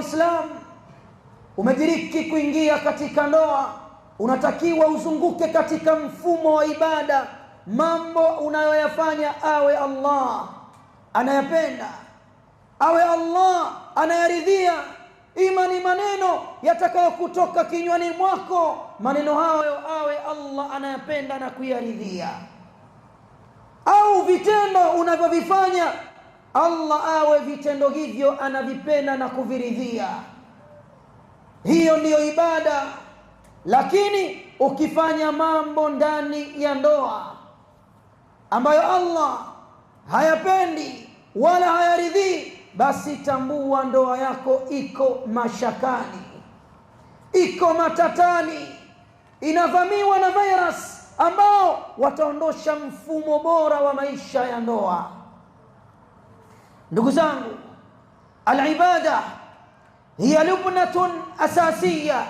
Waislamu, umediriki kuingia katika ndoa, unatakiwa uzunguke katika mfumo wa ibada. Mambo unayoyafanya awe Allah anayapenda, awe Allah anayaridhia. Ima ni maneno yatakayokutoka kinywani mwako, maneno hayo awe Allah anayapenda na kuyaridhia, au vitendo unavyovifanya Allah awe vitendo hivyo anavipenda na kuviridhia. Hiyo ndiyo ibada. Lakini ukifanya mambo ndani ya ndoa ambayo Allah hayapendi wala hayaridhii, basi tambua ndoa yako iko mashakani, iko matatani, inavamiwa na virus ambao wataondosha mfumo bora wa maisha ya ndoa. Ndugu zangu, al-ibada hiya lubnatun asasiya,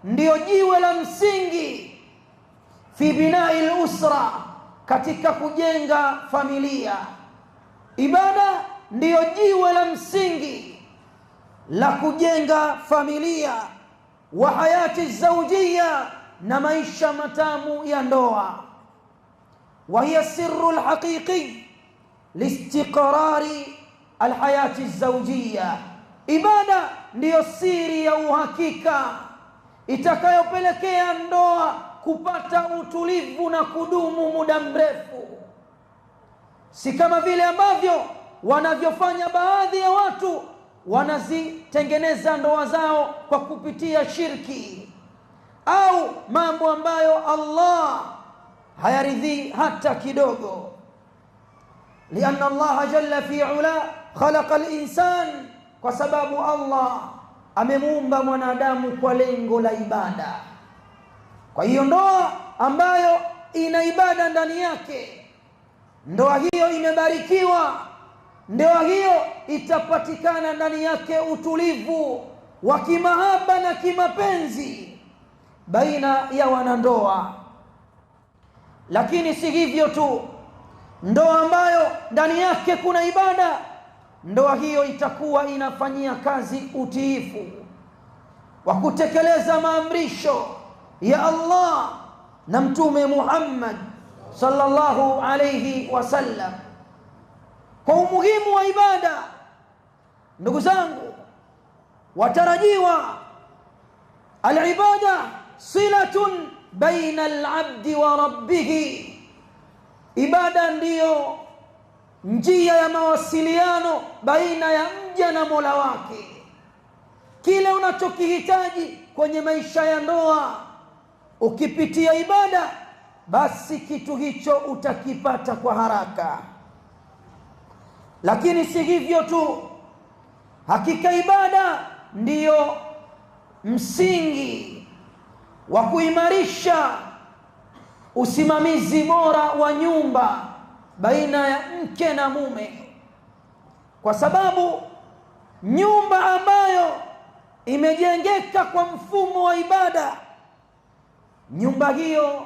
ndiyo jiwe la msingi fi binai al-usra, katika kujenga familia. Ibada ndiyo jiwe la msingi la kujenga familia wa hayati zawjiyya, na maisha matamu ya ndoa. Wa hiya sirru al-haqiqi liistiqrari al-hayati zawjiyya. Ibada ndiyo siri ya uhakika itakayopelekea ndoa kupata utulivu na kudumu muda mrefu, si kama vile ambavyo wanavyofanya baadhi ya watu. Wanazitengeneza ndoa zao kwa kupitia shirki au mambo ambayo Allah hayaridhii hata kidogo. Lianna Allah jalla fi ula khalaqa al-insan, kwa sababu Allah amemuumba mwanadamu kwa lengo la ibada. Kwa hiyo ndoa ambayo ina ibada ndani yake, ndoa hiyo imebarikiwa. Ndoa hiyo itapatikana ndani yake utulivu wa kimahaba na kimapenzi baina ya wanandoa. Lakini si hivyo tu, ndoa ambayo ndani yake kuna ibada, ndoa hiyo itakuwa inafanyia kazi utiifu wa kutekeleza maamrisho ya Allah na Mtume Muhammad sallallahu alayhi wasallam. Kwa umuhimu wa ibada, ndugu zangu watarajiwa, al-ibada silatun baina al-abdi wa rabbih. Ibada ndiyo njia ya mawasiliano baina ya mja na Mola wake. Kile unachokihitaji kwenye maisha ya ndoa, ukipitia ibada, basi kitu hicho utakipata kwa haraka. Lakini si hivyo tu, hakika ibada ndiyo msingi wa kuimarisha usimamizi bora wa nyumba baina ya mke na mume, kwa sababu nyumba ambayo imejengeka kwa mfumo wa ibada, nyumba hiyo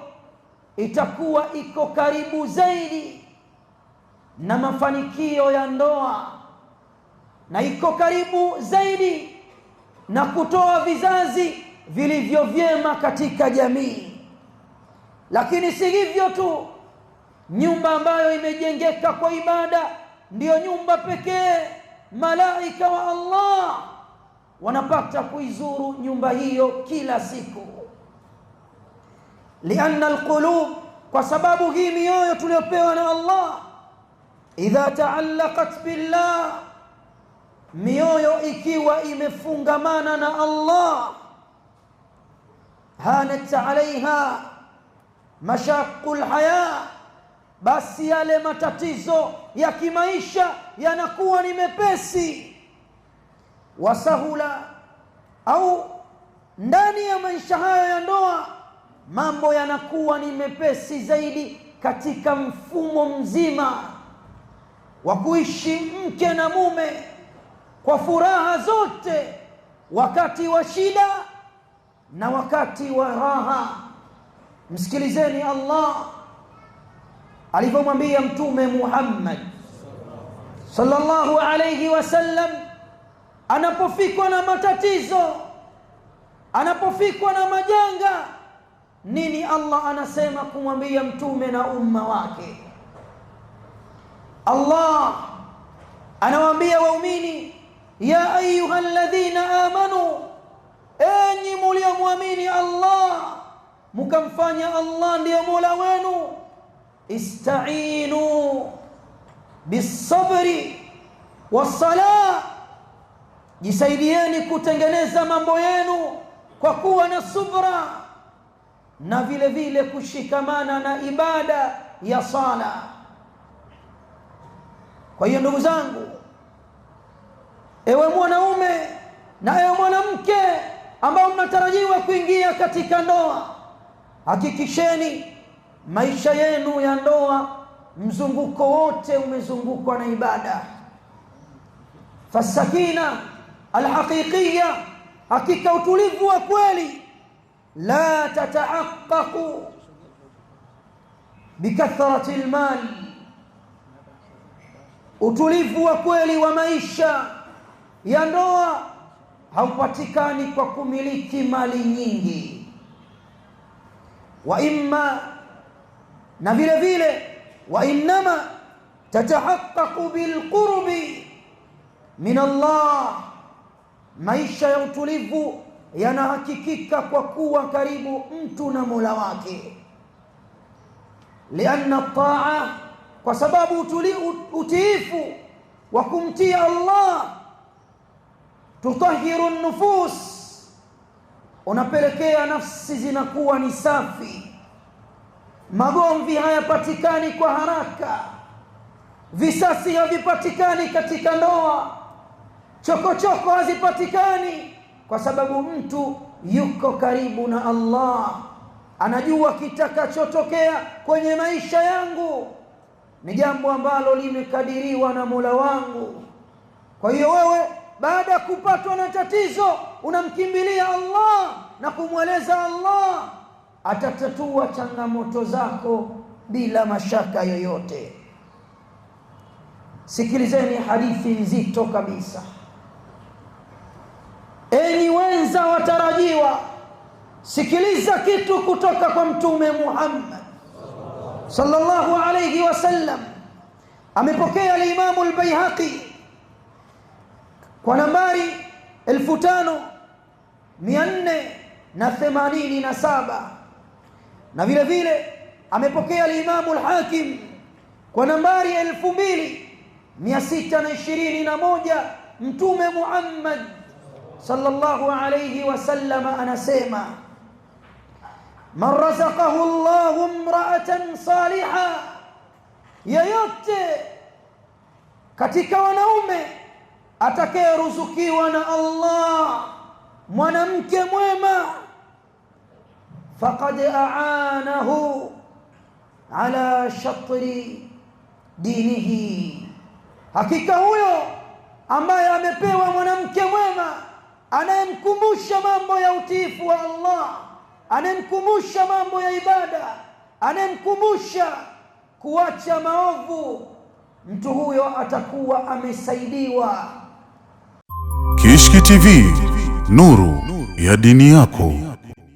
itakuwa iko karibu zaidi na mafanikio ya ndoa, na iko karibu zaidi na kutoa vizazi vilivyo vyema katika jamii. Lakini si hivyo tu, nyumba ambayo imejengeka kwa ibada ndiyo nyumba pekee malaika wa Allah wanapata kuizuru nyumba hiyo kila siku. Lianna alqulub, kwa sababu hii mioyo tuliyopewa na Allah, idha taallaqat billah, mioyo ikiwa imefungamana na Allah, hanat alaiha mashaqul haya, basi yale matatizo ya kimaisha yanakuwa ni mepesi. Wasahula, au ndani ya maisha hayo ya ndoa mambo yanakuwa ni mepesi zaidi katika mfumo mzima wa kuishi mke na mume kwa furaha zote, wakati wa shida na wakati wa raha. Msikilizeni Allah alivyomwambia Mtume Muhammad sallallahu alayhi wasallam, anapofikwa na matatizo, anapofikwa na majanga, nini Allah anasema kumwambia mtume na umma wake? Allah anawaambia waumini, ya ayyuhalladhina amanu, enyi mliomwamini Allah mkamfanya Allah ndiyo Mola wenu, ista'inu bisabri wassalah, jisaidieni kutengeneza mambo yenu kwa kuwa na subra na vile vile kushikamana na ibada ya sala. Kwa hiyo ndugu zangu, ewe mwanaume na ewe mwanamke ambao mnatarajiwa kuingia katika ndoa, hakikisheni maisha yenu ya ndoa mzunguko wote umezungukwa na ibada. Fasakina alhaqiqiyya, hakika utulivu wa kweli, la tatahaqqaqu bikathrati almal, utulivu wa kweli wa maisha ya ndoa haupatikani kwa kumiliki mali nyingi. Wa imma, na vile vile wa innama tatahaqqaqu bilqurbi min Allah, maisha ya utulivu yanahakikika kwa kuwa karibu mtu na Mola wake. Lianna taa, kwa sababu utiifu wa kumtii Allah tutahiru nufus, unapelekea nafsi zinakuwa ni safi, magomvi hayapatikani kwa haraka, visasi havipatikani katika ndoa, chokochoko hazipatikani, kwa sababu mtu yuko karibu na Allah, anajua kitakachotokea kwenye maisha yangu ni jambo ambalo limekadiriwa na Mola wangu. Kwa hiyo wewe baada ya kupatwa na tatizo unamkimbilia Allah na kumweleza Allah, atatatua changamoto zako bila mashaka yoyote. Sikilizeni hadithi nzito kabisa, enyi wenza watarajiwa, sikiliza kitu kutoka kwa Mtume Muhammad sallallahu alayhi wasallam. Amepokea al-Imam al-Baihaqi kwa nambari 5487, na vile vile amepokea al-Imam al-Hakim kwa nambari 2621. Mtume Muhammad sallallahu alayhi wasallam anasema, man razaqahu Allahu imra'atan salihah, yeyote katika wanaume atakayeruzukiwa na Allah mwanamke mwema, faqad aanahu ala shatri dinihi, hakika huyo ambaye amepewa mwanamke mwema anayemkumbusha mambo ya utiifu wa Allah, anayemkumbusha mambo ya ibada, anayemkumbusha kuacha maovu, mtu huyo atakuwa amesaidiwa. Kishki TV, nuru ya dini yako.